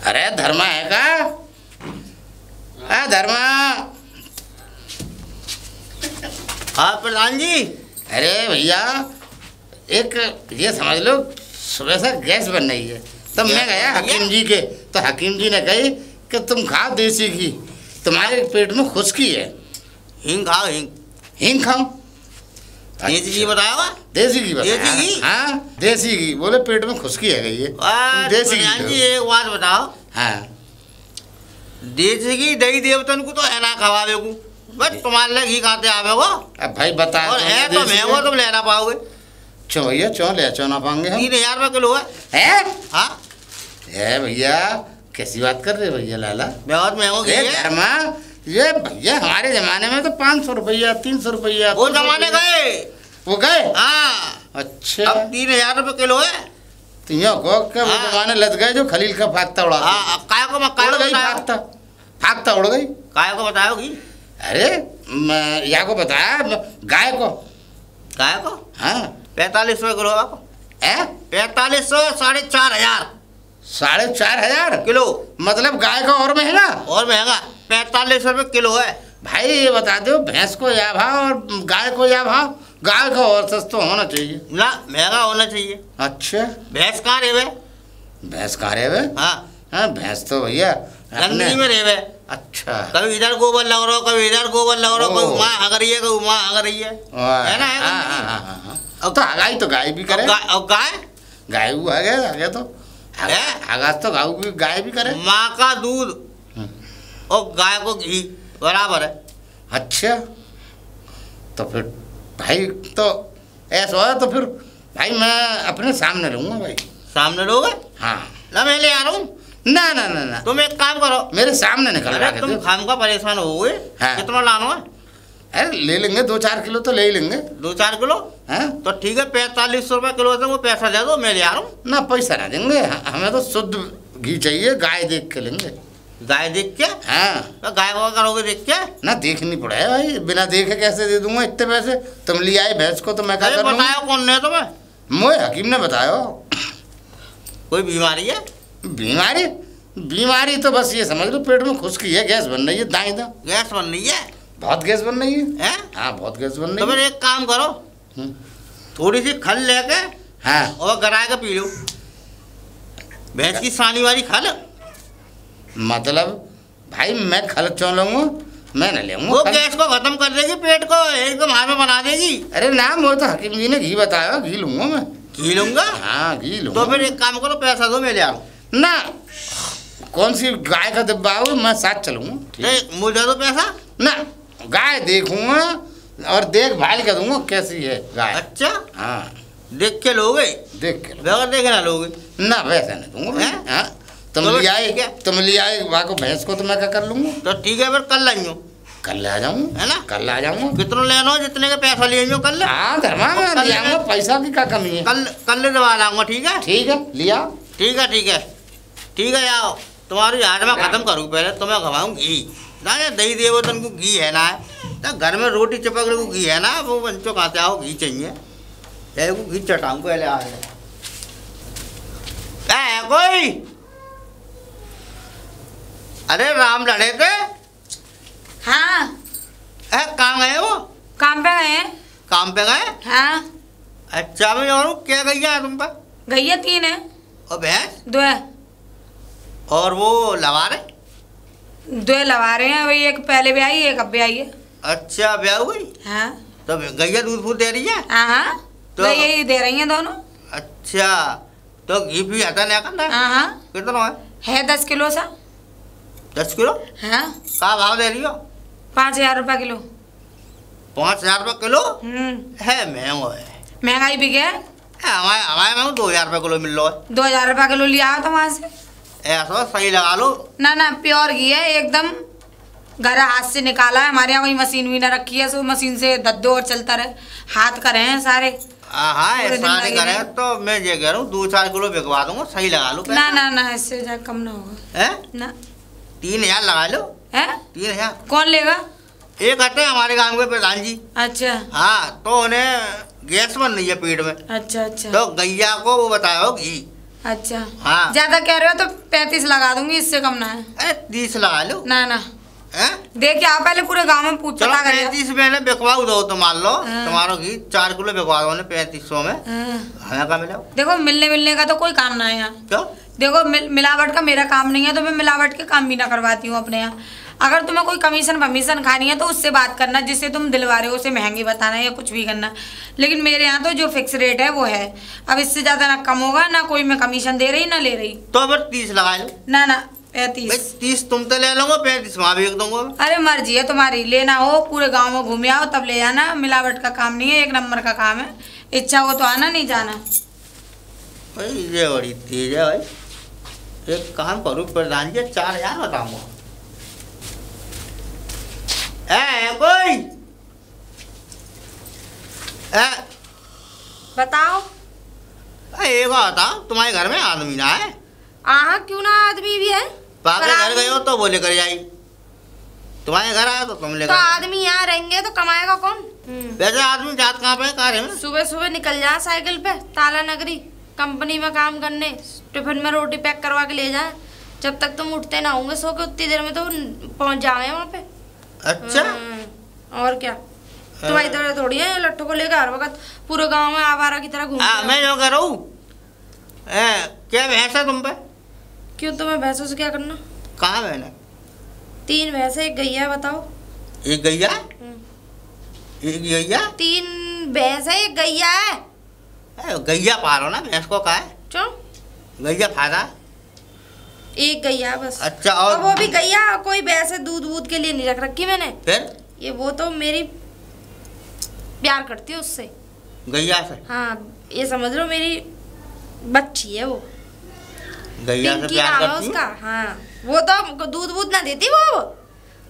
अरे धर्मा है का? धर्मा। हाँ प्रधान जी। अरे भैया एक ये समझ लो सुबह से गैस बन रही है, तो मैं गया हकीम जी के, तो हकीम जी ने कही कि तुम खाओ देसी घी, तुम्हारे पेट में खुश्की है। हींग खाओ, हींग। हींग खाओ। देसी घी बताया? देसी घी बताया। देसी घी? हाँ देसी घी, बोले पेट में खुश्की है गई है, देसी घी। जी एक बात बताओ। हाँ देसी घी दही देवतन को तो है ना खवावे को, बस तुम्हारे लिए घी खाते आवे हो। अब भाई बता, और है तो महंगो तुम ले ना पाओगे। चो भैया चो ले चो ना पाएंगे हम। 3000 रुपये किलो है। हाँ है भैया, कैसी बात कर रहे भैया लाला, बहुत महंगो घी है। धर्मा ये भैया हमारे जमाने में तो 500 रुपया 300 रुपया वो जमाने गए, वो गए। हाँ अच्छा अब 3000 रुपये किलो है। तो यो को क्या वो जमाने लग गए जो खलील का फाख्ता उड़ा। हाँ काय को उड़ गई फाख्ता, फाख्ता उड़ गई। काय को बताओ घी? अरे या को बताया गाय को। काय को? हाँ 45 रुपये किलो आपको। 4500, 4500। 4500 किलो मतलब गाय का और महंगा। और महंगा 45 रुपये किलो है। भाई ये बता दो भैंस को या भाव और गाय को या भाव? गाय का और सस्ता होना चाहिए ना, महंगा होना चाहिए। अच्छा भैंस कहाँ रेवे? भैंस कहाँ रेवे? हाँ भैंस तो भैया गंदगी में रेवे। अच्छा कभी इधर गोबर लग रहा हो, कभी इधर गोबर लग रहा हो, कभी माँ हग रही है, कभी माँ हग रही है ना, है गंदगी। तो हगाई तो गाय भी करे। और गाय गाय वो आगे तो हगास तो गाय भी करे। माँ का दूध और गाय को घी बराबर है। अच्छा तो फिर भाई तो ऐसा है तो फिर भाई मैं अपने सामने रहूँगा भाई। सामने लोगे? हाँ ना मैं ले आ रहा हूँ। ना ना ना ना तुम एक काम करो, मेरे सामने निकल रहा है। तुम खाम का परेशान हो गए। हाँ। कितना लाना है? अरे ले लेंगे 2-4 किलो तो ले ही लेंगे। 2-4 किलो? हाँ तो ठीक है 45 रुपये किलो से वो पैसा दे दो, मैं ले आ रहा हूँ। ना पैसा ना देंगे, हमें तो शुद्ध घी चाहिए, गाय देख के लेंगे। गाय देख के? हाँ तो गाय को करोगे देख के? ना देखनी पड़ेगा भाई, बिना देखे कैसे दे दूंगा इतने पैसे? तुम ले आए भैंस को तो मैं क्या कर लूंगा? बताया कौन ने तुम्हें? मोए हकीम ने बताया। कोई बीमारी है? बीमारी? बीमारी तो बस ये समझ लो पेट में खुश्की है, गैस बन रही है दाएं दाएं। गैस बन रही है? बहुत गैस बन रही है। हैं? हाँ बहुत गैस बन तो रही है। फिर एक काम करो, थोड़ी सी खल लेके हाँ और गरा के पी लो। भैंस की सानी वाली खल। मतलब भाई मैं खल क्यों लूंगा? मैं न लेऊंगा। वो गैस को खत्म कर देगी, पेट को एकदम हाथ में बना देगी। अरे ना वो तो हकीम जी ने घी बताया, घी लूंगा मैं। घी लूंगा? हाँ घी लूंगा। तो फिर एक काम करो, पैसा दो मैं ले आ रहा हूँ। ना कौन सी गाय का डिब्बा हो, मैं साथ चलूंगा। मुझे दो पैसा। ना गाय देखूंगा और देखभाल कर दूंगा कैसी है गाय। अच्छा हाँ देख के लोगे? देख के बगैर देखे ना लोगे? ना वैसे नहीं दूंगा। हाँ तुम ले आए वहाँ को भैंस को तो मैं क्या कर लूंगा। तो ठीक है फिर कल लाइयो। कल आ जाऊंगा है ना? कल आ जाऊंगा। कितना लेना जितने का पैसा ले कल। हाँ धर्मा मैं ले आऊंगा, पैसा की क्या कमी है? कल दवा लाऊंगा। ठीक है ठीक है लिया। ठीक है ठीक है ठीक है, आओ तुम्हारी आज मैं खत्म करूँ, पहले तुम्हें खवाऊँ घी ना। दही देवतन को घी है ना, तो घर में रोटी चपक को घी है ना, वो बच्चों खाते आओ घी चाहिए, को घी चटाऊँ पहले आ जाए। कोई अरे राम लड़े थे? हाँ कहाँ गए वो? काम पे गए हैं। काम पे गए? हाँ। अच्छा मैं और क्या गैया है तुम पर? गैया 3 है। और भैंस? 2 है। और वो लवारे? 2 लवा रहे हैं, वही एक पहले भी आई, एक अब भी आई है। अच्छा ब्याह हुई? हाँ। तो गैया दूध फूट दे रही है? हाँ तो यही दे रही हैं दोनों। अच्छा तो घी भी आता नहीं करना? हाँ। कितना है 10 किलो सा। 10 किलो? हाँ। क्या भाव दे रही हो? 5000 रुपये किलो। 5000 रुपये किलो? है महंगो है। महंगाई भी क्या है? हमारे में 2000 रुपये किलो मिल रहा है। 2000 रुपये किलो लिया तो वहाँ से। ऐसा सही लगा लो ना। ना प्योर घी है एकदम, घर हाथ से निकाला है। हमारे यहाँ कोई मशीन भी ना रखी है, सो मशीन से दद्दो और चलता रहे, हाथ करे हैं सारे। हाँ ऐसा नहीं करे तो मैं ये कह रहा हूँ 2-4 किलो बिकवा दूंगा, सही लगा लो। ना ना ना इससे कम ना होगा। है ना 3000 लगा लो। है 3000 कौन लेगा? एक आते हमारे गांव के प्रधान जी। अच्छा हाँ तो उन्हें गैस बन रही है पेट में। अच्छा अच्छा। तो गैया को वो बताओ घी अच्छा हाँ। ज्यादा कह रहे हो तो 35 लगा दूंगी, इससे कम ना है। अरे 30 लगा लो। ना ना हैं? देखिए आप पहले पूरे गांव में पूछ चलो पता करिए। 35 में बिकवा दो तो मान लो हाँ। तुम्हारा घी 4 किलो बिकवा दो 3500 में। हाँ। हमें क्या मिला? देखो मिलने का तो कोई काम ना है यहाँ। क्यों? देखो मिलावट का मेरा काम नहीं है, तो मैं मिलावट के काम भी ना करवाती हूँ अपने यहाँ। अगर तुम्हें कोई कमीशन खानी है तो उससे बात करना, जिससे तुम दिलवा रहे हो उसे महंगी बताना या कुछ भी करना, लेकिन मेरे यहाँ तो जो फिक्स रेट है वो है। अब इससे ज्यादा ना कम होगा, ना कोई मैं कमीशन दे रही ना ले रही। तो फिर 30 लगा लो। ना ना 35। 30 तुम तो ले लोगे, 35 वहाँ भी दूंगा। अरे मर्जी है तुम्हारी, लेना हो पूरे गांव में घूमे आओ तब ले जाना। मिलावट का काम नहीं है, 1 नंबर का काम है। इच्छा हो तो आना, नहीं जाना। भाई ये बड़ी तेज है भाई। एक काम करूँ प्रधान जी, 4000 बताऊंगा। कोई बताओ। एक आता तुम्हारे घर में आदमी ना है? आहा क्यों ना, आदमी भी है। पापा घर गए हो तो वो लेकर जाई, तुम्हारे घर आया तो तुम तो लेकर। आदमी यहाँ रहेंगे तो कमाएगा कौन? वैसे आदमी जात कहाँ पे कार्य में? सुबह सुबह निकल जा साइकिल पे ताला नगरी कंपनी में काम करने, टिफिन में रोटी पैक करवा के ले जाए। जब तक तुम उठते ना होंगे सो के उतनी देर में तो पहुंच जाए वहाँ पे। अच्छा और क्या, तुम्हारी तरह थोड़ी है लट्ठों को लेकर हर वक्त पूरे गांव में आवारा की तरह घूमते मैं जो कह रहा हूँ, क्या भैंस है तुम पे? क्यों, तुम्हें भैंसों से क्या करना? कहाँ बहन है? 3 भैंस है, 1 गैया। बताओ। एक गैया? एक गैया? 3 भैंस है, 1 गैया है। गैया पालो ना, भैंस को का है? क्यों? गैया फायदा? 1 गैया बस। अच्छा। और वो भी गैया, कोई भैंस दूध के लिए नहीं रख रखी मैंने। फिर ये वो तो मेरी प्यार करती है उससे, गैया से। हाँ ये समझ लो मेरी बच्ची है वो। गैया से पिंकी प्यार नाम है करती उसका। हाँ वो तो दूध ना देती, वो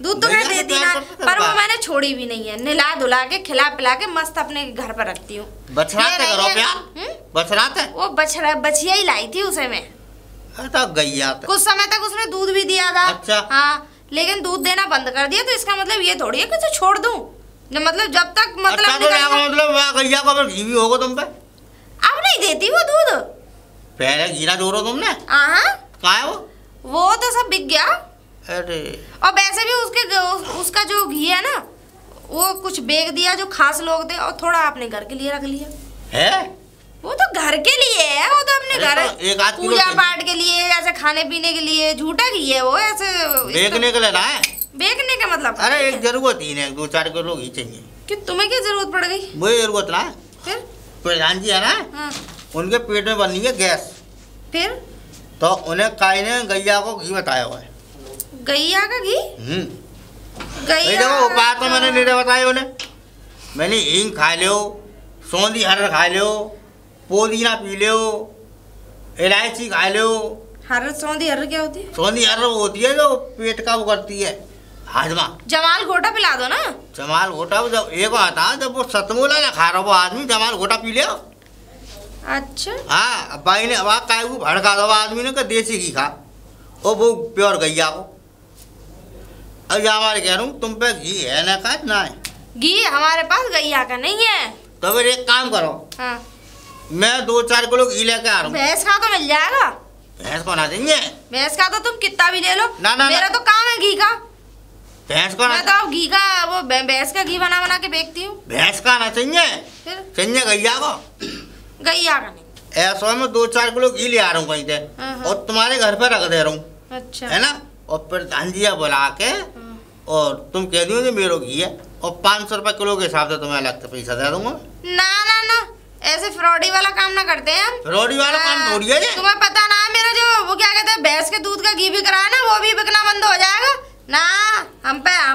दूध तो खैर देती ना, पर वो मैंने छोड़ी भी नहीं है। नहला धुला के खिला पिला के मस्त अपने घर पर रखती हूँ। बछड़ाते करो प्यार, बछड़ाते। वो बछिया ही लाई थी उसे मैं। तो गैया कुछ समय तक उसने दूध भी दिया था। अच्छा। हाँ लेकिन दूध देना बंद कर दिया, तो इसका मतलब ये थोड़ी है कि उसे छोड़ दूं। मतलब जब तक मतलब अच्छा, तो मतलब गैया को घी भी होगा तुम पे? अब नहीं देती वो दूध। पहले घीना जोड़ो तुमने। हाँ कहाँ है वो तो सब बिक गया। अरे और वैसे भी उसका जो घी है ना, वो कुछ बेच दिया जो खास लोग थे, और थोड़ा अपने घर के लिए रख लिया है। वो तो घर के लिए है, वो तो अपने घर तो 1-8 किलो पूजा पाठ के लिए, ऐसे खाने पीने के लिए। झूठा घी है वो, ऐसे बेचने के लिए ना है। बेचने का मतलब? अरे एक जरूरत ही नहीं, 2-4 किलो घी चाहिए। कि तुम्हें क्या जरूरत पड़ गई? वही जरूरत ना है। फिर प्रधान जी है ना, हाँ उनके पेट में बनी है गैस, फिर तो उन्हें काई ने गैया को घी बताया हुआ है। गैया का घी? गैया देखो उपाय तो मैंने नहीं बताया उन्हें। मैंने हींग खा लो, सौंधी हर खा लो, पुदीना पी लो, इलायची खा लो। हर सौंधी हर क्या होती है? सौंधी हर होती है जो पेट का वो करती है हाजमा। जमाल घोटा पिला दो ना। जमाल घोटा जब एक आता है, जब वो सतमूला ना खा रहा वो आदमी जमाल घोटा पी लिया। अच्छा हाँ भाई ने अब काय को भड़का दो आदमी ने कि देसी घी खा, और वो प्योर गैया को। अब हमारे कह रहा हूँ तुम पे घी है ना का ना है? घी हमारे पास गैया का नहीं है। तो फिर एक काम करो, हाँ मैं 2-4 किलो घी लेके आ रहा हूँ। भैंस का तो मिल जाएगा। भैंस को ना देंगे। भैंस का तो तुम कितना भी ले लो। ना, ना, मेरा ना। तो काम है घी का। भैंस को ना, मैं तो अब घी का वो भैंस का घी बना बना के बेचती हूँ। भैंस का ना चाहिए, फिर चाहिए गैया को। गैया का नहीं। ऐसा में 2-4 किलो घी ले आ रहा हूँ कहीं से, और तुम्हारे घर पे रख दे रहा हूँ। अच्छा है ना, और फिर धांजिया बुला के और तुम कह दियो मेरे घी है, और 500 रुपये किलो के हिसाब से तुम्हें अलग से पैसा दे दूंगा। ना ना ना, ऐसे फ्रॉडी वाला काम ना करते हैं हम। फ्रॉडी वाला काम थोड़ी है ये। तुम्हें पता ना है मेरा जो वो क्या कहते हैं भैंस के दूध का घी बिक रहा है ना, वो भी बिकना बंद हो जाएगा ना।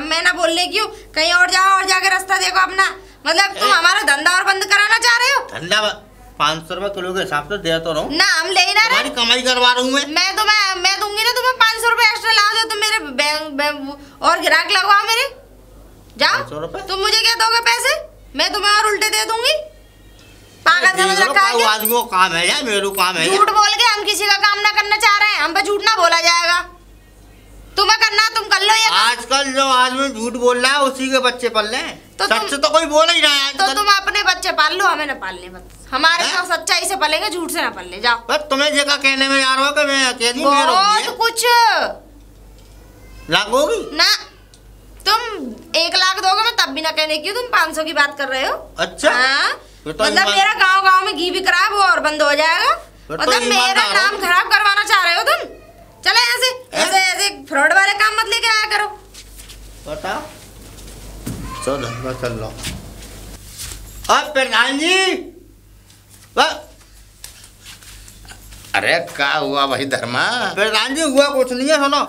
मैं ना बोलने क्यों, कहीं और जाओ और जाके रास्ता देखो अपना। मतलब तुम हमारा धंधा और बंद कराना चाह रहे हो? धंधा 500 रुपये किलो के हिसाब से दे तो रहा हूँ ना, हम ले ही ना रहे। तुम्हारी कमाई करवा रहा हूँ मैं दूंगी ना तुम्हें 500 रुपए एक्स्ट्रा लाओ, जो तुम मेरे और ग्राहक लगवाओ मेरे। जाओ 500 रुपए? तुम मुझे क्या दोगे पैसे? मैं तुम्हें और उल्टे दे दूंगी। पागल समझ रखा है क्या? आदमी को काम है या मेरू काम है? झूठ बोल के हम किसी का काम ना करना चाह रहे हैं, हम पे झूठ ना बोला जाएगा। तुम्हें करना तुम कर लो ये। आजकल जो आदमी झूठ बोल रहा है उसी के बच्चे पल रहे हैं, तो सच तो कोई बोल ही रहा है तो आजकल। तुम अपने बच्चे पाल लो, हमें ना पालने बस। हमारे तो सच्चाई से पलेंगे, झूठ से ना पलने। जाओ। बस तुम्हें जगह कहने में जा रहा हो कि मैं अकेली बहुत कुछ लागोगी ना। तुम 1 लाख दोगे मैं तब भी ना कहने की, तुम 500 की बात कर रहे हो। अच्छा हाँ? तो मतलब मेरा गांव में घी भी खराब हो और बंद हो जाएगा। मतलब मेरा नाम खराब करवाना चाह रहे हो तुम। चलो ऐसे ऐसे फ्रॉड वाले काम मत लेके आया करो। बता चलो मैं चल रहा हूँ। अब प्रधान जी अरे क्या हुआ भाई धर्मा? प्रधान जी हुआ कुछ नहीं है, सुनो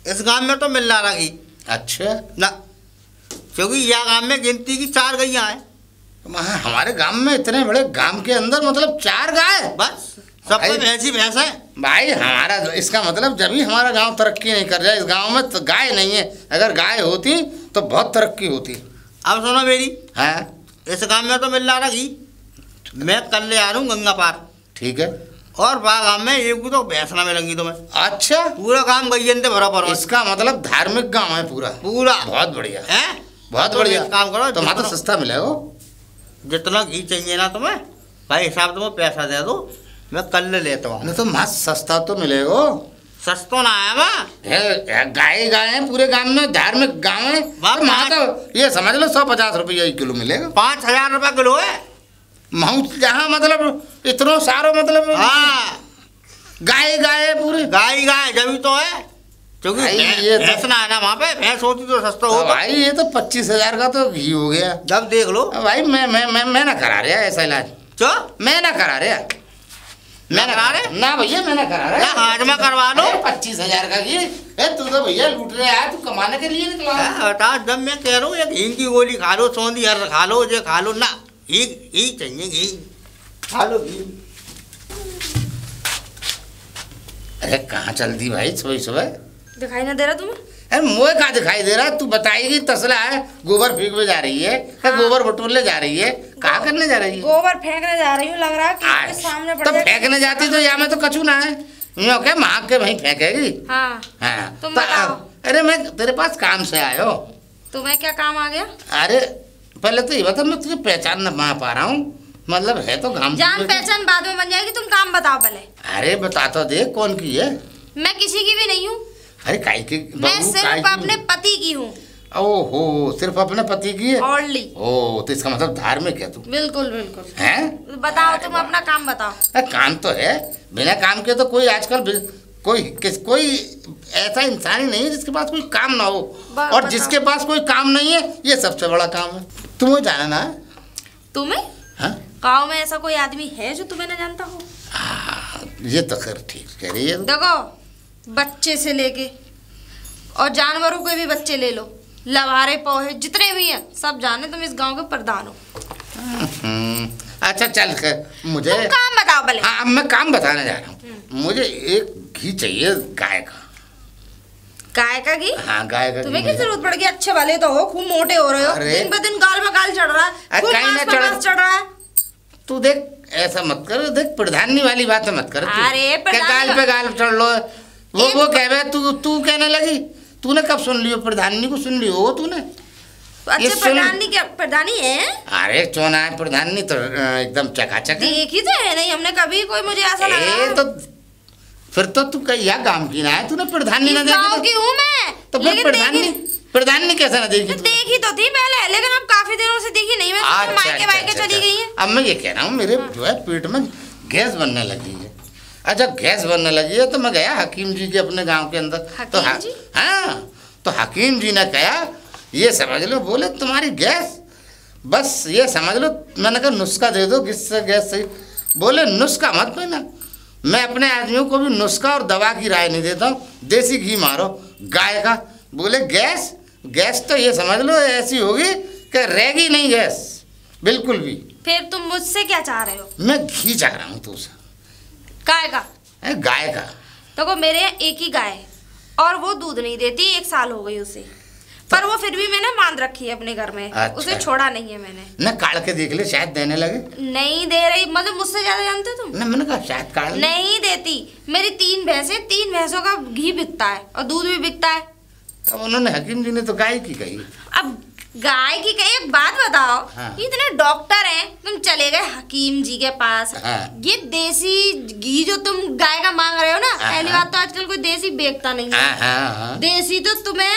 इस गांव में तो मिल रहा घी। अच्छा ना क्योंकि यह गांव में गिनती की 4 गैया है। हमारे गांव में इतने बड़े गांव के अंदर मतलब 4 गाय? बस सब कुछ भैंसी भैंस है भाई। हमारा इसका मतलब जब ही हमारा गांव तरक्की नहीं कर रहा है, इस गांव में तो गाय नहीं है। अगर गाय होती तो बहुत तरक्की होती। अब सुनो मेरी, हाँ इस गांव में तो मिल रहा घी। मैं कल ले आ रहा हूँ गंगा पार। ठीक है। और गांव में एक तो भैंस ना मिलेंगी तुम्हें। अच्छा पूरा काम गैयन से भरा पड़ा। इसका मतलब धार्मिक गांव है पूरा। पूरा बहुत बढ़िया है, बहुत बढ़िया। काम करो तुम्हारा तो सस्ता मिलेगा। जितना घी चाहिए ना तुम्हें भाई हिसाब तुम्हें पैसा दे दो, मैं कल ले लेता हूँ। नहीं तो मस्त सस्ता तो मिलेगा। सस्तो ना आया वहाँ गाय गाय है पूरे गांव में, धार्मिक गांव है। वहाँ तो ये समझ लो 150 रुपया किलो मिलेगा। 5000 रुपया किलो है महू जहाँ मतलब इतना सारो मतलब। हाँ गाय गाय है पूरी। गाय जब तो है क्योंकि भैंस ना है ना वहाँ पे। भैंस होती तो सस्ता होगा भाई। ये तो 25,000 का तो घी हो गया। जब देख लो भाई मैं ना करा रहा ऐसा इलाज। क्यों मैं ना करा रहा। मैं ना करा रहे ना भैया, मैं ना करा रहा। हाजमा करवा लो। 25,000 का घी तू तो भैया लूट रहे यार। तू कमाने के लिए निकला। हटा जब मैं कह रहा हूँ एक घी की गोली खा लो, सौंधी हर खा लो, जो खा लो ना घी चाहिए, घी खा लो घी। अरे कहाँ चल दी भाई सुबह सुबह? दिखाई ना दे रहा तुम्हें? अरे मुझे कहाँ दिखाई दे रहा? तू बताएगी तसला है गोबर फेंकने जा रही है। हाँ। गोबर बटोरने जा रही है। कहाँ करने जा रही है? गोबर फेंकने जा रही हूँ, लग रहा है कि सामने पड़ तो फेंकने जाती तो यहाँ में तो कछू ना है। यो क्या माँ के वहीं फेंकेगी। हाँ हाँ तुम तो बताओ। अरे मैं तेरे पास काम से आयो। तुम्हें क्या काम आ गया? अरे पहले तो ये बता, मैं तुझे पहचान ना पा रहा हूँ। मतलब है तो काम जान पहचान बाद में बन जाएगी, तुम काम बताओ पहले। अरे बता तो दे कौन की है? मैं किसी की भी नहीं हूँ। अरे काई की? मैं सिर्फ अपने पति की हूँ। ओहो सिर्फ अपने पति की है? ओनली। ओ तो इसका मतलब धार्मिक है तू? बिल्कुल बिल्कुल। हैं? बताओ तुम अपना काम बताओ। काम तो है, बिना काम के तो कोई आजकल कोई ऐसा इंसान ही नहीं है जिसके पास कोई काम ना हो। और जिसके पास कोई काम नहीं है ये सबसे बड़ा काम है। तुम्हें जाना ना है? तुम्हें? हाँ? गाँव में ऐसा कोई आदमी है जो तुम्हें ना जानता हो? ये तो खैर ठीक कह रही है। देखो बच्चे से लेके और जानवरों के भी बच्चे ले लो, लवारे पोहे जितने भी हैं सब जाने तुम इस गांव के प्रधान हो। अच्छा चल मुझे तुम काम बताओ पहले। हाँ मैं काम बताने जा रहा हूँ। मुझे एक घी चाहिए गाय का। गाय का घी? हाँ गाय का। तुम्हें क्या जरूरत पड़ गई? अच्छे वाले तो हो, खूब मोटे हो रहे हो, दिन ब दिन गाल में गाल चढ़ रहा है, खूब मांस पे मांस चढ़ रहा है। तू देख ऐसा मत कर, देख प्रधानी वाली बात मत कर। अरे गाल पे गाल चढ़ लो वो कह रहे तू कहने लगी। तूने कब सुन लियो? प्रधानी को सुन लियो तूने? अच्छा प्रधानी क्या प्रधानी है? अरे चोना है प्रधानी तो एकदम चकाचक है। देखी तो है नहीं हमने कभी, कोई मुझे ऐसा लगा। तो फिर तो तू कहीं गांव की ना है, तूने प्रधानी ना देखी? गांव की हूँ मैं। तो फिर प्रधानी कैसे ना देखी? देखी तो थी पहले, लेकिन अब काफी दिनों से देखी नहीं। मैं मायके वायके चली गई है। अब मैं ये कह रहा हूँ मेरे जो है पेट में गैस बनने लगी है। अच्छा गैस बनने लगी है तो मैं गया हकीम जी के अपने गांव के अंदर। तो हाँ तो हकीम जी ने कहा ये समझ लो, बोले तुम्हारी गैस बस ये समझ लो। मैंने कहा नुस्खा दे दो किससे गैस सही। बोले नुस्खा मत पीना। मैं अपने आदमियों को भी नुस्खा और दवा की राय नहीं देता हूँ, देसी घी मारो गाय का। बोले गैस तो ये समझ लो ऐसी होगी कि रहेगी नहीं गैस बिल्कुल भी। फिर तुम मुझसे क्या चाह रहे हो? मैं घी चाह रहा हूँ तुझसे। गाय का? गाय का। देखो मेरे यहाँ एक ही गाय है और वो दूध नहीं देती, 1 साल हो गई उसे। पर वो फिर भी मैंने बांध रखी है अपने घर में। अच्छा। उसे छोड़ा नहीं है मैंने। न काढ़ के देख ले, शायद देने लगे। नहीं दे रही, मतलब मुझसे ज्यादा जानते हो तुम। न मैंने कहा शायद काढ़ नहीं देती। मेरी 3 भैंसें, 3 भैंसों का घी बिकता है और दूध भी बिकता है। अब उन्होंने हकीम जी ने तो गाय की कही। अब गाय की कही, एक बात बताओ। हाँ। इतने डॉक्टर हैं, तुम चले गए हकीम जी के पास। हाँ। ये देसी घी जो तुम गाय का मांग रहे हो ना, हाँ। पहली बात तो आजकल कोई देसी बेचता नहीं है। हाँ। देसी तो तुम्हें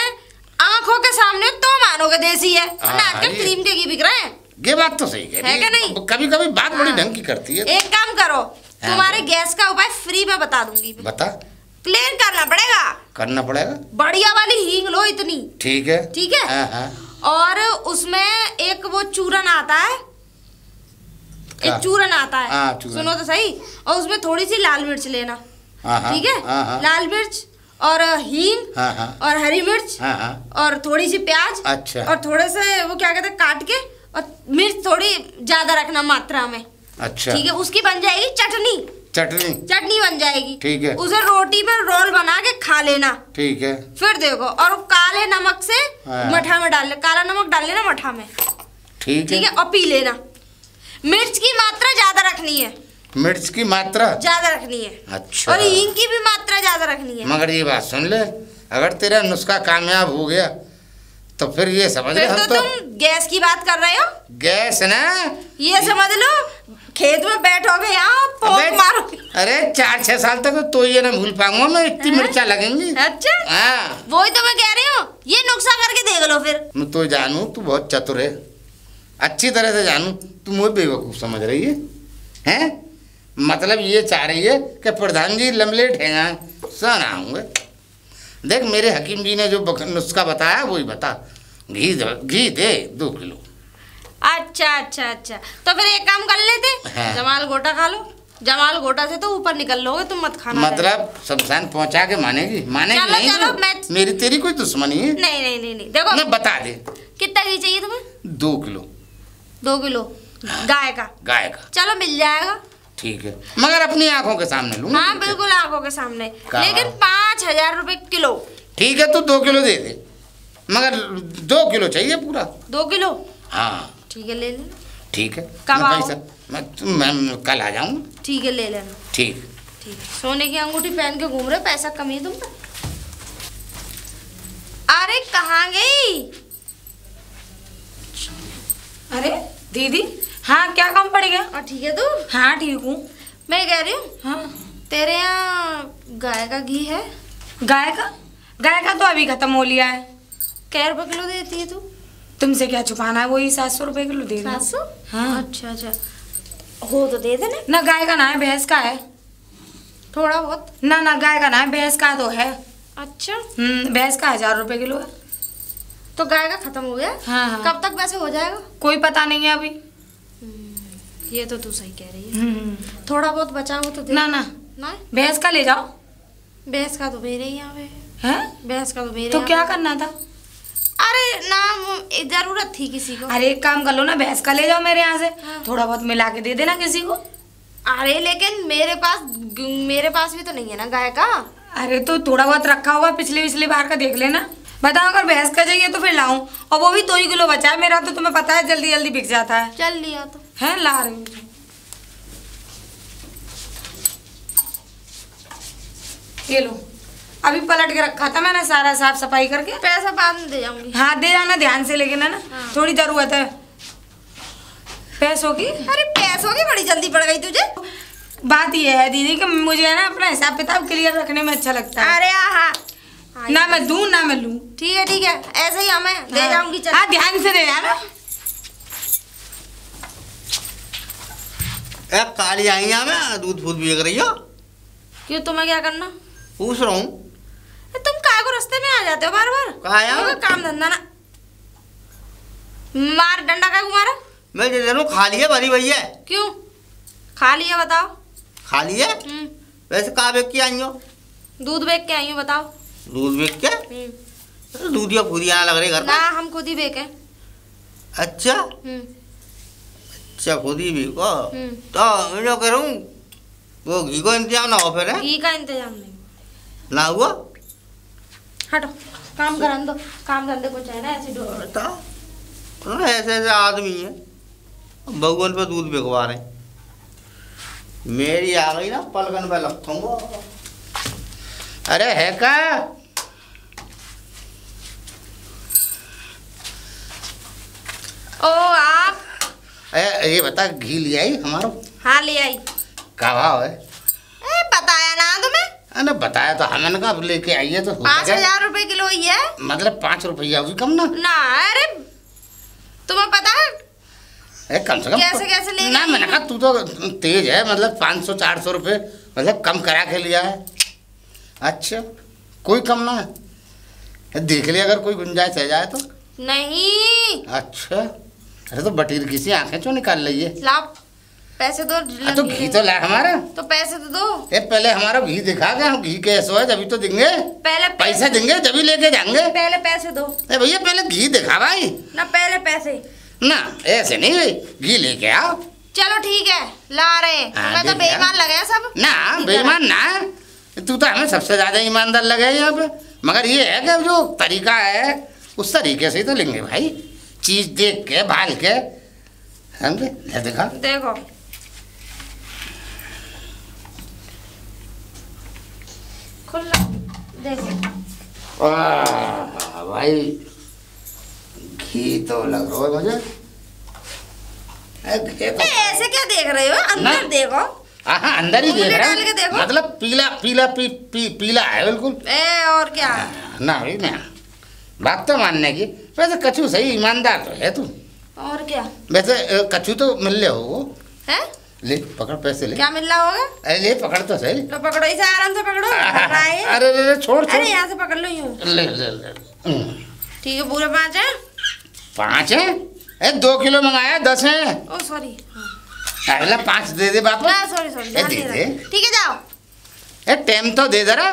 आंखों के सामने तो मानोगे देसी है। हाँ, ना आजकल ये- क्रीम के घी बिक रहे हैं। ये बात तो सही है कि नहीं? कभी कभी बात बड़ी हाँ। ढंग की करती है। एक काम करो, तुम्हारे गैस का उपाय फ्री में बता दूंगी। बता। प्लेन करना पड़ेगा। करना पड़ेगा। बढ़िया वाली हींग लो इतनी। ठीक है। ठीक है। हाँ, हाँ। और उसमें एक वो चूरन आता है, क्या? एक चूरन आता है। हाँ, चूरन। सुनो तो सही। और उसमें थोड़ी सी लाल मिर्च लेना। हाँ, हाँ, ठीक है। हाँ, हाँ। लाल मिर्च और हींग। हाँ, हाँ। और हरी मिर्च। हाँ, हाँ। और थोड़ी सी प्याज। अच्छा। और थोड़े से वो क्या कहते हैं काट के, और मिर्च थोड़ी ज्यादा रखना मात्रा में। अच्छा। ठीक है। उसकी बन जाएगी चटनी। चटनी। चटनी बन जाएगी। ठीक है। उसे रोटी में रोल बना के खा लेना। ठीक है। फिर देखो, और काले नमक से हाँ। मठा में डाल ले, काला नमक डाल लेना मठा में। ठीक ठीक है। और पी लेना। मिर्च की मात्रा ज्यादा रखनी है। मिर्च की मात्रा ज्यादा रखनी है। अच्छा। और हींग की भी मात्रा ज्यादा रखनी है। मगर ये बात सुन ले, अगर तेरा नुस्खा कामयाब हो गया तो फिर ये समझ ले फिर हम तो तो तुम गैस की बात कर रहे हो। गैस ना। ये समझ लो, खेत में बैठोगे यहाँ पोक अबे, मारोगे। अरे 4-6 साल तक तो ये ना भूल पाऊंगा मैं, इतनी हैं? मिर्चा लगेंगी। अच्छा। हाँ। वही तो मैं कह रही हूँ, ये नुस्खा करके देख लो फिर। मैं तो जानू तू बहुत चतुर है, अच्छी तरह से जानू। तू मुझे बेवकूफ समझ रही है, हैं? मतलब ये चाह रही है कि प्रधान जी लमले ठेंगा सन आऊँगे। देख मेरे हकीम जी ने जो नुस्खा बताया वही बता। घी दे 2 किलो। अच्छा अच्छा अच्छा, तो फिर एक काम कर लेते। हाँ। जमाल गोटा खा लो। जमाल गोटा से तो ऊपर निकल लोगे तुम, मत खाना। मतलब शमशान पहुंचा के मानेगी चलो, नहीं चलो, तो मैं- मेरी तेरी कोई दुश्मनी है? नहीं नहीं नहीं नहीं, देखो मैं बता दे। कितना घी चाहिए तुम्हें? 2 किलो 2 किलो गाय का। गाय का। चलो मिल जाएगा। ठीक है, मगर अपनी आंखों के सामने लूंगा। हाँ बिल्कुल आंखों के सामने। कहाँ? लेकिन 5000 रुपए किलो। ठीक है, तू 2 किलो दे दे, मगर 2 किलो चाहिए पूरा। 2 किलो हाँ ठीक है, ले लेना। ठीक है। कब मैं आओ? मैं कल आ जाऊंगा। ठीक है, ले लेना। ठीक। ठीक है। सोने की अंगूठी पहन के घूम रहे, पैसा कम ही तुम पे। अरे कहाँ गई? अरे दीदी, हाँ क्या काम पड़ गया? और ठीक है तू? हाँ ठीक हूँ। मैं कह रही हूँ, हाँ तेरे यहाँ गाय का घी है? गाय का तो अभी खत्म हो लिया है। क्या रुपए किलो देती है तू? तुमसे क्या छुपाना है, वही 700 रुपए किलो दे रही हूँ। 700? हाँ। अच्छा अच्छा, हो तो दे देना। ना गाय का ना है, भैंस का है। थोड़ा बहुत। ना गाय का ना है, भैंस का तो है। अच्छा, भैंस का 1000 रुपए किलो है। तो गाय का खत्म हो गया? हाँ, हाँ। कब तक वैसे हो जाएगा? कोई पता नहीं है अभी। ये तो तू सही कह रही है। थोड़ा बहुत बचा हो तो दे। ना ना, भैंस का ले जाओ। भैंस का तो मेरे ही यहाँ पे। हैं? भैंस का तो मेरे तो यहाँ क्या पे। करना था? अरे ना, जरूरत थी किसी को। अरे एक काम कर लो ना, भैंस का ले जाओ मेरे यहाँ से। हाँ। थोड़ा बहुत मिला के दे देना किसी को। अरे लेकिन मेरे पास भी तो नहीं है ना गाय का। अरे तो थोड़ा बहुत रखा होगा, पिछली बार का देख लेना। बताओ, अगर भैंस का चाहिए तो फिर लाऊं, और वो भी 2 ही किलो बचा है मेरा, तो तुम्हें पता है जल्दी जल्दी बिक जाता है। चल लिया तो। है, ला रही हूँ। ये लो, अभी पलट के रखा था मैंने सारा साफ सफाई करके। पैसा बाद में दे जाऊंगी। हाँ दे जाना ध्यान से, लेकिन है ना, हाँ। थोड़ी जरूरत है पैसों की। अरे पैसों की बड़ी जल्दी पड़ गई तुझे। बात ये है दीदी कि मुझे है ना अपना हिसाब किताब क्लियर रखने में अच्छा लगता है। अरे हाँ, ना मैं दूं ना मैं लूं। ठीक है, ऐसे ही हमें दे हाँ। जाऊंगी। चल हाँ ध्यान से दे जाना। काली आई यहाँ में दूध फूद बेच रही हो? क्यों, तुम्हें क्या करना? पूछ रहा हूँ। तुम काय को रास्ते में आ जाते हो बार बार? कहाँ आया? तुम्हें काम धंधा ना। मार डंडा काय को मारा? मैं दे रहा हूँ, खाली है भरी भैया। क्यों खा लिया बताओ? खाली है? वैसे कहाँ बेच के आई हो? दूध बेच के आई हूँ, बताओ। दूध बेच के? दूध या पूरी आना लग रही घर ना, पर? हम खुद ही बेचे। अच्छा अच्छा, खुद ही बेचो। तो मैं जो कह रहा हूँ, वो घी को इंतजाम ना हो फिर है? घी का इंतजाम नहीं। ना हुआ? हटो, काम करन दो, काम धंधे कुछ है ना ऐसे बताओ, ऐसे ऐसे आदमी है भगवान पे दूध बिकवा रहे। मेरी आ गई ना पलकन पे लगूंगा। अरे है का? ओ आप ये बता, घी ले आई हमारा? हाँ ले आई। का भाव है? बताया ना तुम्हें? अरे बताया तो हमने कहा लेके आइए तो 5,000 रुपए किलो ही है। मतलब 5 रुपया भी कम ना? ना अरे तुम्हें पता है कम से कम कैसे ले ना। मैंने कहा तू तो तेज है, मतलब 500-400 रुपये मतलब कम करा के लिया है। अच्छा कोई कम ना है? देख लिया अगर कोई गुंजाइश रह जाए तो। नहीं। अच्छा अरे तो बटीर किसी आंखें क्यों निकाल रही है? लाओ पैसे दो। तो घी तो ला हमारा। तो पैसे तो दो। पहले हमारा घी दिखा के, हम घी कैसे है जब तो देंगे। पहले पैसे देंगे जब लेके जाएंगे। पहले पैसे दो। भैया पहले घी दिखा भाई ना, पहले पैसे ना। ऐसे नहीं भाई, घी लेके आओ। चलो ठीक है ला रहे हैं। मैं तो बेईमान लगे सब ना। बेईमान ना, तू तो हमें सबसे ज्यादा ईमानदार लगे यहाँ पे। मगर ये है कि जो तरीका है उस तरीके से ही तो लेंगे भाई, चीज देख के भाल के। समझे? देखा देखो खुला देखो। भाई घी तो लग रहा है मुझे। तो ऐसे क्या देख रहे हो? अंदर देखो। हाँ अंदर ही देख रहा डाल के देखो। मतलब पीला पीला पीला है बिल्कुल। और क्या ना भाई ना, बात तो मानने की। वैसे कछू सही ईमानदार तो है तू। और क्या? वैसे कछू तो मिल ले हो है? ले पकड़, पैसे ले। क्या मिल रहा होगा? अरे ले पकड़ तो सही। तो पकड़ो, इसे आराम से पकड़ो। अरे अरे छोड़ छोड़। अरे यहाँ से पकड़ लो यूं। ले ले ले। ठीक है पूरे 5 है। 5 है? 2 किलो मंगाया, 10 है। ओ सॉरी। अगला 5 दे दे बापू। ना सॉरी सॉरी। दे दे। ठीक है जाओ। टाइम तो दे जरा।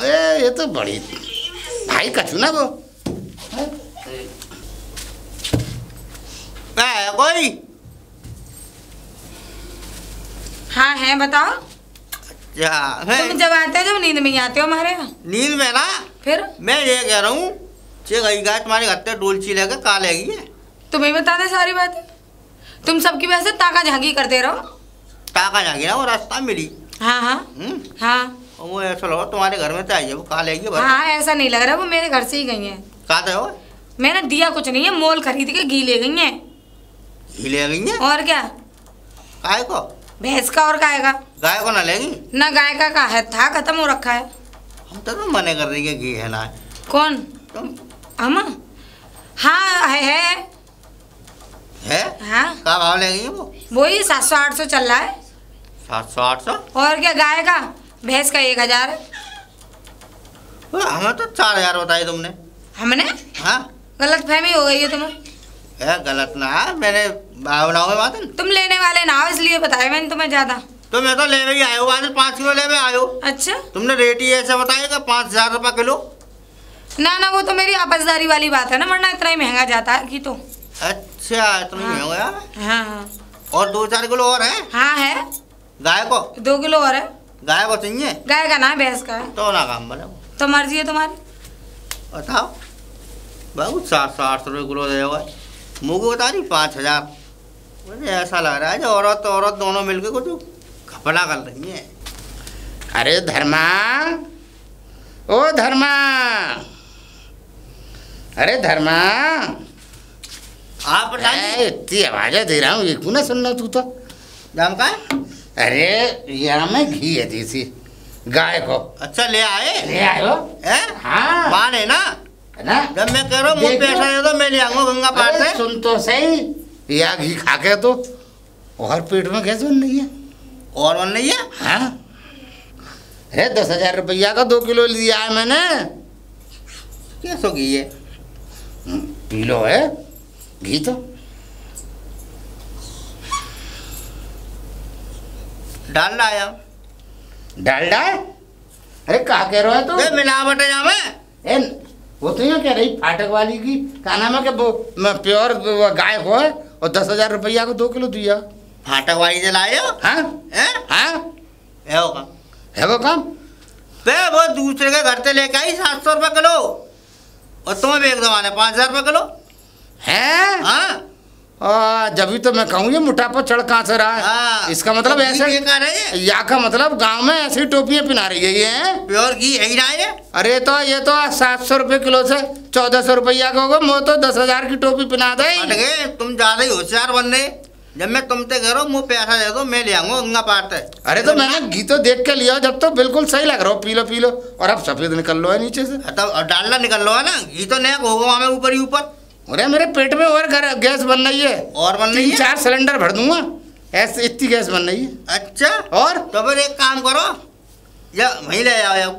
ये तो बड़ी भाई कछू ना वो। कोई? हाँ है, बताओ। तुम जब आते हो जब नींद में ही आते हो हमारे? नींद में ना। फिर मैं ये कह रहा हूँ गई गाय तुम्हारे घर पे डोलची लेकर कहा लेगी है? तुम्हें बता दे सारी बातें। तुम सबकी वजह से ताका झांकी करते रहो। ताका झांकी ना, वो रास्ता मिली। हाँ हाँ हाँ। वो ऐसा लगा तुम्हारे घर में तो आई है, वो कहा लेगी। हाँ ऐसा नहीं लग रहा, वो मेरे घर से ही गई है। कहा हो? मैंने दिया कुछ नहीं है, मोल खरीद के घी ले गई है। घी ले गई है? और क्या? गाय को? भैंस का और गाय का। गाय को ना लेगी ना, गाय का है था, खत्म हो रखा है। हम तो मने कर रही है घी है ना। कौन? तुम? हम? हाँ है। हाँ। क्या भाव लेगी वो? वही 700-800 चल रहा है। 700-800? और क्या? गाय का, भैंस का 1000 है। हमें तो 4000 बताई तुमने। हमने? हाँ गलत फहमी हो गई है तुम्हें। गलत ना है, मैंने बनाओगे बात। तुम लेने वाले ना हो इसलिए बताया मैंने तुम्हें ज्यादा। तो मैं तो ले ही आयो, 5 किलो ले आयो। अच्छा तुमने रेट ही ऐसा बताया 5000 रुपये किलो। ना ना, वो तो मेरी आपसदारी वाली बात है ना, वरना इतना ही महंगा जाता है घी तो। अच्छा इतना ही महंगा? हाँ हाँ। और 2-4 किलो और है? हाँ है। गाय को? 2 किलो और है। गाय को चाहिए? गाय का ना, भैंस का है। तो ना काम बने। तो मर्जी है तुम्हारी। बताओ बहुत 700-800 रुपये किलो देगा। मुँह को बता रही 5000। मुझे ऐसा लग रहा है जो औरत दोनों मिलकर कुछ घपला कर रही है। अरे धर्मा, ओ धर्मा, अरे धर्मा। आप इतनी आवाज़ें दे रहा हूँ, एक ना सुनना तू तो। दाम का? अरे यहाँ में घी है देसी, गाय को। अच्छा ले आए? ले आयो? हाँ माने ना ना। जब मैं कह रहा हूँ मुझे पैसा दे दो, मैं ले आऊंगा गंगा पार से। सुन तो सही, या घी खा के तो और पेट में गैस बन नहीं है। और बन नहीं है? हाँ है 10,000 रुपया का 2 किलो लिया है मैंने। कैसो घी है? किलो है घी तो। डाल आया। डालडा? अरे कहा कह रहे हो तो? मिलावट है यहाँ वो तो यहाँ कह रही फाटक वाली की, क्या नाम है कि वो प्योर गाय को है और 10,000 रुपया को 2 किलो दिया। फाटक वाली जलाए हो? हाँ है? हाँ है वो काम? है वो काम। बे वो दूसरे के घर से लेके आई 700 रुपये किलो और तुम्हें बेच दवाने 5000 रुपये किलो है। हाँ जब तो मैं कहूँ ये मोटापा चढ़ कहाँ से रहा है। हाँ, इसका मतलब तो ऐसे घी बेकार है ये। या का मतलब गांव में ऐसी टोपियां पिना रही है ये। प्योर घी है ही ना ये। अरे तो ये तो 700 रुपये किलो से 1400 रुपया का होगा। मैं तो 10,000 की टोपी पिना दे। हट गए तुम ज्यादा ही होशियार बन रहे। जब मैं तुमसे कह रहा हूँ मुँह पैसा दे दो मैं ले आऊंगा गंगा पार से। अरे तो मैंने घी तो देख के लिया जब तो बिल्कुल सही लग रहा हो, पी लो और अब सफेद निकल लो है नीचे से। तब डालना निकल लो है ना, घी तो नहीं होगा वहाँ में ऊपर ही ऊपर। अरे मेरे पेट में और गैस बन रही है और बन रही है 3-4 सिलेंडर भर दूंगा, ऐसे इतनी गैस बन रही है। अच्छा और तो फिर एक काम करो या वहीं ले जाओ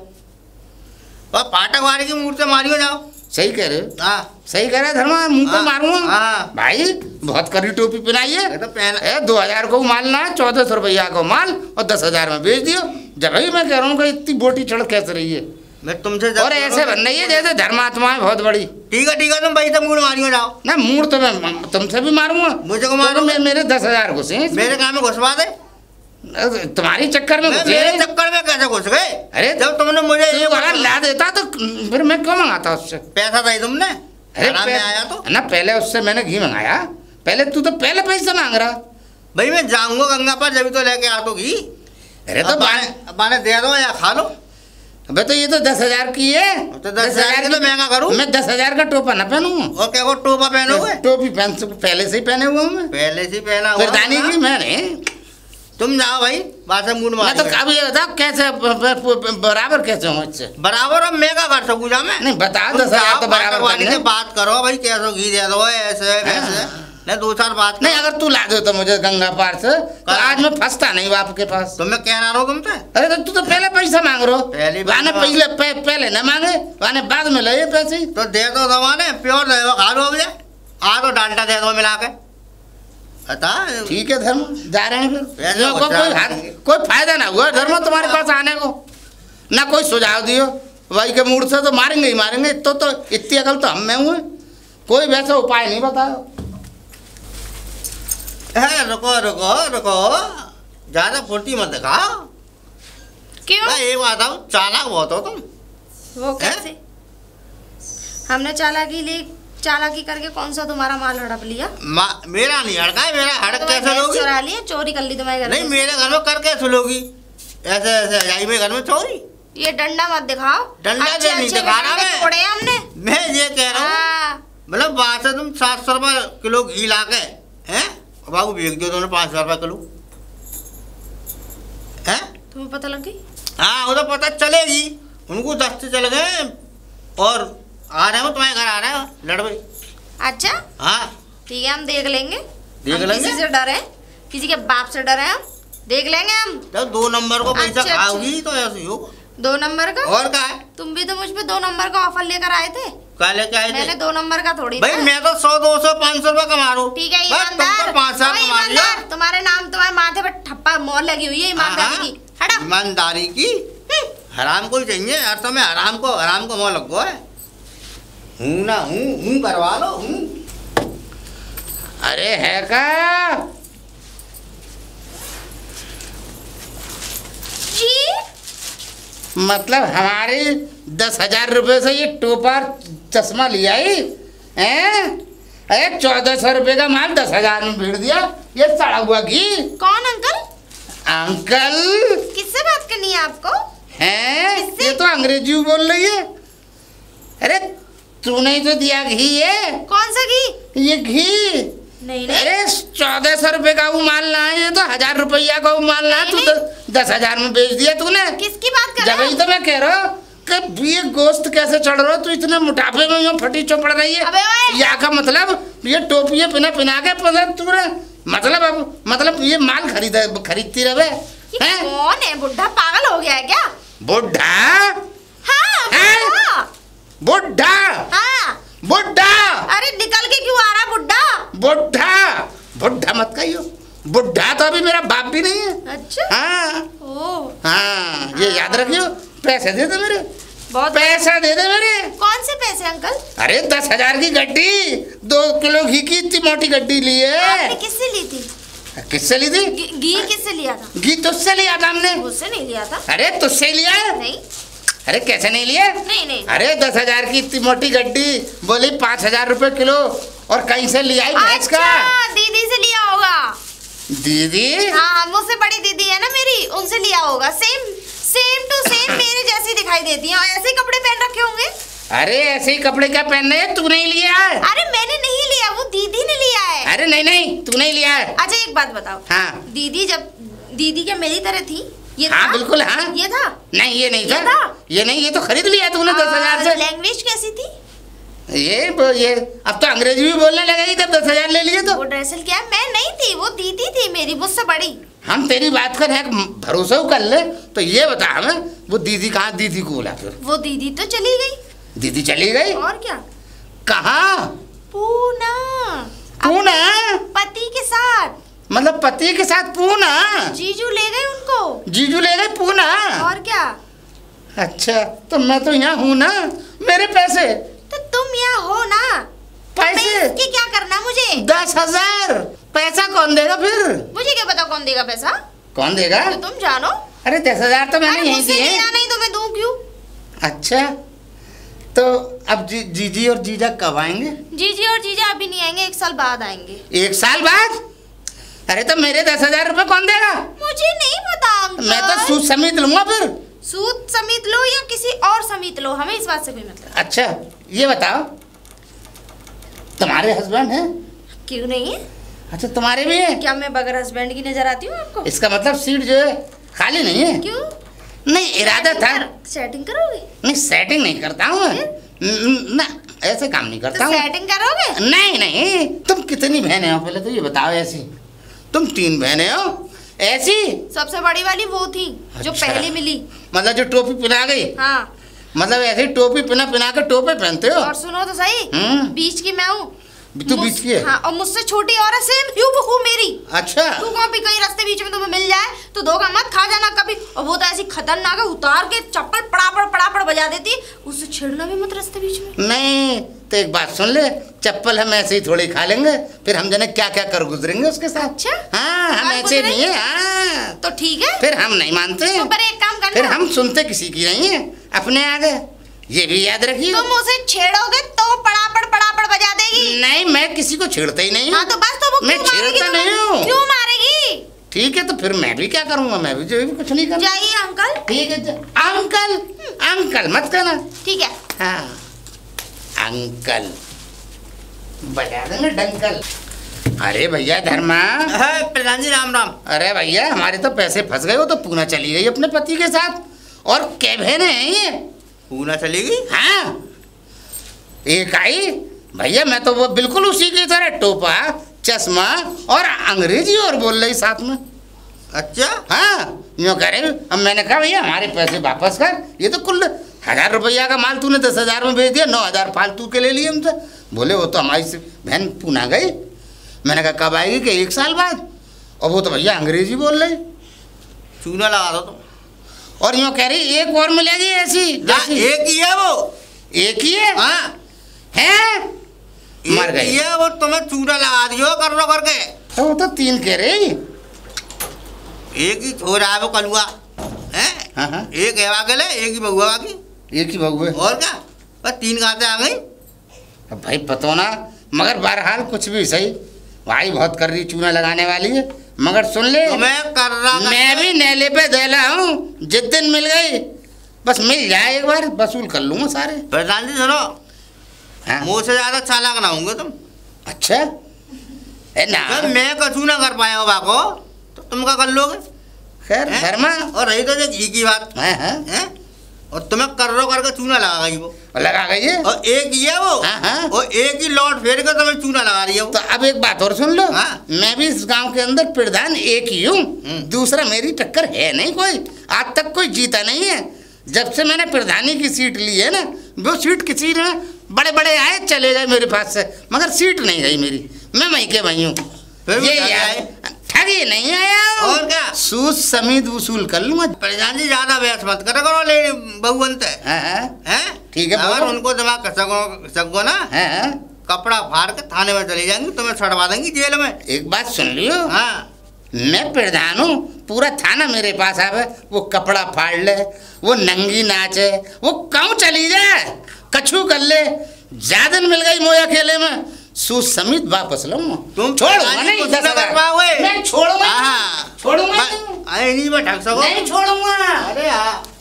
और फाटक वाले की मूर्ति मारियो जाओ। सही कह रहे हो। हाँ सही कह रहे धर्मा, मुंह पे हाँ, मारूंगा। हाँ। भाई बहुत करी टोपी पहनाइए। ये तो पहना 2000 को माल ना 1400 रुपया को माल और 10,000 में बेच दियो। जब ही मैं कह रहा हूँ कि इतनी बोटी चढ़ कैसे रही है मैं तुमसे और ऐसे बन रही है जैसे धर्मात्मा है बहुत बड़ी। ठीक है तुम भाई तो मूड मारियो जाओ ना मूड तो मैं तुमसे भी मारूंगा। मुझे को मारो मेरे 10,000 घुसे मेरे काम में घुसवा दे। तुम्हारी चक्कर में घुसे। मेरे चक्कर में कैसे घुस गए? अरे जब तुमने मुझे ये अगर ला देता तो फिर मैं क्यों मंगाता उससे? पैसा था तुमने अरे में आया तो ना पहले उससे मैंने घी मंगाया। पहले तू तो पहले पैसा मांग रहा। भाई मैं जाऊंगा गंगा पर जब तो लेके आ तो घी। अरे तो बाने दे दो या खा लो। अबे तो ये तो 10,000 की है। तो 10,000 की तो महंगा करूं मैं 10,000 का टोपा ना पहनूंगा। और क्या को टोपा पहनोगे? टोपी पहले से ही पहने हुआ हूँ मैं। पहले से पहना हुआ प्रधानी की मैंने। तुम जाओ भाई बात मूड मैं तो अब ये बताओ कैसे बराबर कैसे हूँ इससे? बराबर अब मैं क्या कर सकूँ जा मैं? नहीं बता 10,000 तो बराबर करने। से बात करो भाई कैसे घी दे दो ऐसे वैसे नहीं 2-4 बात नहीं। अगर तू ला दे तो मुझे गंगा पार से तो आज मैं फंसता नहीं बाप के पास। तो मैं कह रहा हूँ तुमसे। अरे तो तू तो पहले पैसा मांग रहा पहले पहले न मांगे वाने बाद में ले पैसे। तो दे दो दवाने प्योर दे दो खा लो मुझे। आ तो डालटा दे दो मिला के। ठीक है धर्म जा रहे हैं फिर। कोई फायदा ना हुआ धर्म तुम्हारे पास आने को, ना कोई सुझाव दियो। वही के मूड से तो मारेंगे ही मारेंगे। तो इतनी अकल तो हम में हुए, कोई वैसा उपाय नहीं बताओ। रुको ज्यादा फुर्ती मत दिखाओ। क्यों? ये बात आओ चालाक बहुत हो तुम। वो कैसे? हमने चालाकी करके कौन सा तुम्हारा माल हड़प लिया? मेरा नहीं हड़का है। मेरा हड़क कैसे लोगी? चुरा लिया, चोरी कर ली तुम्हारे घर नहीं मेरे घर में कर कैसे लोगी? ऐसे आई मेरे घर में चोरी। ये डंडा मत दिखाओ। डंडा से नहीं दिखा रहा मैं। तोड़े हमने। मैं ये कह रहा हूँ मतलब वहां से तुम 700 रुपये किलो घी ला के हैं बाबू बेच दियो तुमने 5,000 रुपये किलो है। तुम्हें पता लग गई? हाँ वो तो पता चलेगी। उनको 10 से चले गए और आ रहे हो तुम्हारे घर आ रहे हो लड़ भाई। अच्छा हाँ ठीक है हम देख लेंगे। देख लेंगे। किसी से डरे? किसी के बाप से डरे? हम देख लेंगे हम। जब 2 नंबर को पैसा अच्छा, खाओगी तो ऐसे ही होगा। 2 नंबर का? और क्या है? तुम भी तो मुझ पे 2 नंबर का ऑफर लेकर आए थे। क्या लेके आए थे? मैंने 2 नंबर का थोड़ी भाई था। मैं तो 100, 200, 500 रुपये कमा रहा हूँ। ठीक है बस तुम तो 5,000 ओए, कमा लिया। ईमानदार, तुम्हारे नाम तुम्हारे माथे पर ठप्पा मोहर लगी हुई है ईमानदारी की। हटो। ईमानदारी की हराम को चाहिए यार। तो मैं हराम को मोह लग गो है। हूँ ना हूँ करवा लो हूँ। अरे है का जी मतलब हमारे 10,000 रुपये से ये टोपा चश्मा लिया ही हैं? 1400 रुपये का माल 10,000 में भीड़ दिया। ये सड़ा हुआ घी। कौन अंकल? अंकल किससे बात करनी है आपको? हैं? ये तो अंग्रेजी बोल रही है। अरे तूने ही तो दिया घी है। कौन सा घी? ये घी नहीं अरे 1400 रुपये का वो माल ना है। ये तो 1,000 रुपया का वो माल ना। तू तो 10,000 में बेच दिया तूने। किसकी बात कर रहे जब ही तो मैं कह रहा हूँ कि ये गोश्त कैसे चढ़ रहा हो। तू इतने मोटापे में यूँ फटी चौपड़ रही है। अबे ओए! या का मतलब ये टोपियाँ पिना के मतलब ये माल खरीदती रहे ये कौन है? बुढ़ा पागल हो गया है क्या? बुढ़ा? हाँ बुढ़ा? हाँ। बुढ़ा? अरे निकल के क्यों आ रहा बुढ़ा? बुढ़ा मत कहियो। बुढ़ा तो अभी मेरा बाप भी नहीं है। अच्छा हाँ ओ हाँ ये याद रखियो। पैसे दे दे मेरे। बहुत पैसा दे दे मेरे। कौन से पैसे अंकल? अरे 10,000 की गड्डी 2 किलो घी की इतनी मोटी गड्डी ली है। आपने किससे ली थी? किससे ली थी? घी किससे लिया था? घी तुझसे लिया था हमने। मुझसे नहीं लिया था। अरे तुझसे लिया है? नहीं अरे कैसे नहीं लिए? नहीं। अरे 10,000 की इतनी मोटी गड्डी, बोली 5,000 रुपए किलो, और कहीं से लिया भैंस का? दीदी से लिया होगा। दीदी? हाँ, मुझसे बड़ी दीदी है ना मेरी, उनसे लिया होगा। सेम टू सेम मेरे जैसी दिखाई देती है, ऐसे ही कपड़े पहन रखे होंगे। अरे ऐसे ही कपड़े क्या पहनने हैं? तू नहीं लिया है? अरे मैंने नहीं लिया, वो दीदी ने लिया है। अरे नहीं, तू नहीं लिया है। अच्छा एक बात बताओ। हाँ। दीदी क्या मेरी तरह थी? ये हाँ था? बिल्कुल हाँ। ये था? नहीं ये नहीं था। ये नहीं, ये तो खरीद लिया तूने 10,000 से। लैंग्वेज कैसी थी? ये अब तो अंग्रेजी भी बोलने लगेगी जब 10,000 ले लिए तो। वो दरअसल क्या है, मैं नहीं थी, वो दीदी थी मेरी, मुझसे बड़ी। हम तेरी बात कर भरोसा कर ले, तो ये बता हमें वो दीदी कहाँ? दीदी को बोला फिर। वो दीदी तो चली गई। दीदी चली गई? और क्या? कहाँ? पूना। पूना? पति के साथ। मतलब पति के साथ पूना? जीजू ले गए उनको। जीजू ले गए पूना? और क्या? अच्छा, तो मैं तो यहाँ हूँ ना, मेरे पैसे? तो तुम यहाँ हो ना, पैसे इसकी क्या करना मुझे? 10,000 पैसा कौन देगा फिर? मुझे क्या पता कौन देगा पैसा? कौन देगा? तो तुम जानो। अरे 10,000 तो मैंने यहीं दिए। नहीं तो मैं दूं क्यों? अच्छा, तो अब जीजी और जीजा कब आएंगे? जीजी और जीजा अभी नहीं आएंगे, 1 साल बाद आएंगे। 1 साल बाद? अरे तो मेरे 10,000 रुपए कौन देगा? मुझे नहीं पता अंकल। मैं तो सूद समेत लूंगा फिर। सूद समेत लो या किसी और समेत लो, हमें इस बात से कोई मतलब। अच्छा ये बताओ, तुम्हारे हस्बैंड हैं? क्यों नहीं है? अच्छा तुम्हारे भी हैं? क्या मैं बगैर हस्बैंड की नजर आती हूँ आपको? इसका मतलब सीट जो है खाली नहीं है? क्यों? नहीं इरादा था। सेटिंग करोगे? नहीं सेटिंग नहीं करता हूँ मैं, ना ऐसे काम नहीं करता तो हूँ। सेटिंग करोगे? नहीं, तुम कितनी बहनें हो पहले तो ये बताओ। ऐसी तुम 3 बहनें हो? ऐसी सबसे बड़ी वाली वो थी जो अच्छा। पहले मिली। मतलब जो टोपी पहना गई? हाँ। मतलब ऐसे ही टोपी पहना के टोपे पहनते हो? और सुनो तो सही, बीच की मैं हूँ। तू बीच की है? हाँ, और मुझसे छोटी और है, सेम हूँ मेरी। अच्छा। तू कहाँ भी कहीं रास्ते बीच में तुम्हें मिल जाए तो धोखा मत खा जाना कभी। और वो तो ऐसी खतरनाक है, उतार के चप्पल पड़ापड़ बजा देती, उससे छेड़ना भी मत रास्ते बीच में। नहीं तो एक बात सुन ले, चप्पल हम ऐसे ही थोड़ी खा लेंगे, फिर हम जाने क्या क्या कर गुजरेंगे उसके साथ। अच्छा? हाँ हम ऐसे नहीं है। हाँ तो ठीक है, फिर हम नहीं मानते। तो पर एक काम करना, फिर हम सुनते किसी की नहीं है, अपने आगे। ये भी याद रखिए। तुम उसे छेड़ोगे तो पड़ापड़ बजा देगी। नहीं मैं किसी को छेड़ता ही नहीं। हाँ तो बस, तो वो मैं छेड़ता नहीं हूँ। क्यों मारेगी? ठीक है तो फिर मैं भी क्या करूँगा, मैं भी जो भी कुछ नहीं करूँगा। जाइए अंकल। ठीक है अंकल मत कहना। ठीक है। हाँ अंकल बजा देंगे डंकल। अरे भैया धर्मा। प्रधान जी राम राम। अरे भैया हमारे तो पैसे फंस गए, वो तो पूना चली गई अपने पति के साथ, और क्या बहनें हैं ये? पूना चलेगी? हाँ एक आई भैया, मैं तो वो बिल्कुल उसी की तरह टोपा चश्मा और अंग्रेजी और बोल रही साथ में। अच्छा। हाँ यूँ कह रहे। अब मैंने कहा भैया हमारे पैसे वापस कर, ये तो कुल 1,000 रुपया का माल तूने 10,000 में बेच दिया, 9,000 फालतू के ले लिए हमसे। बोले वो तो हमारी से बहन पूना गई। मैंने कहा कब आएगी? कि 1 साल बाद। और वो तो भैया अंग्रेजी बोल रही। चूना लगा दो तुम। और यूँ कह रही एक और मिलेगी ऐसी। एक ही है वो। एक ही है? हाँ हैं? मर गई है वो, तुम्हें चूना लगा दियो कर लो करके। तो वो तो 3 कह रही। एक ही हो रहा है वो कलुआ है। हाँ। एक है वाके ले, एक ही बहुआ बाकी। एक ही बहू है और क्या, बस 3 गाते आ गई। अब भाई पतो ना, मगर बहरहाल कुछ भी सही, भाई बहुत कर रही चूना लगाने वाली है। मगर सुन ले, तो मैं कर रहा, मैं भी नेले पे देला हूँ। जिस दिन मिल गई बस मिल जाए एक बार, वसूल कर लूँगा सारे। प्रधान जी सुनो, हाँ। मुझसे ज्यादा चालाक ना होंगे तुम। अच्छा ए ना, जब मैं कछु ना कर पाया बाको तो तुम क्या कर लोगे? खैर हैं? धर्मा। और रही तो ये घी की बात हाँ। और तुम्हें कर रो करके चूना लगा गई वो। लगा गई है। और एक ही है वो। हाँ। और एक ही लौट फेर के तुम्हें चूना लगा रही है वो। तो अब एक बात और सुन लो। हाँ। मैं भी इस गांव के अंदर प्रधान एक ही हूँ, दूसरा मेरी टक्कर है नहीं कोई। आज तक कोई जीता नहीं है। जब से मैंने प्रधानी की सीट ली है ना, वो सीट किसी ने बड़े बड़े आए चले गए मेरे पास से, मगर सीट नहीं गई मेरी। मैं वहीं के वहीं हूँ। फिर ये यार ठगी नहीं आया। और क्या, सूद समेत वसूल कर लूंगा। प्रधान जी ज्यादा बहस मत करो करो ले बहु बनते हाँ। हैं। ठीक है, अगर बोलो। उनको दिमाग कसको ना, हाँ। कपड़ा फाड़ के थाने में चली जाएंगी, तुम्हें छड़वा देंगी जेल में। एक बात सुन लियो, हाँ। मैं प्रधान हूँ पूरा थाना मेरे पास आवे, वो कपड़ा फाड़ ले, वो नंगी नाचे, वो कहूँ चली जाए, कछू कर ले, ज्यादा मिल गई मोया खेले में, सू समित वापस लो। तुम छोड़ूंगा नहीं, मैं छोड़ूंगा, छोड़ूंगा नहीं, नहीं छोड़ूंगा, नहीं छोड़ूंगा। नहीं छोड़ूंगा। अरे यार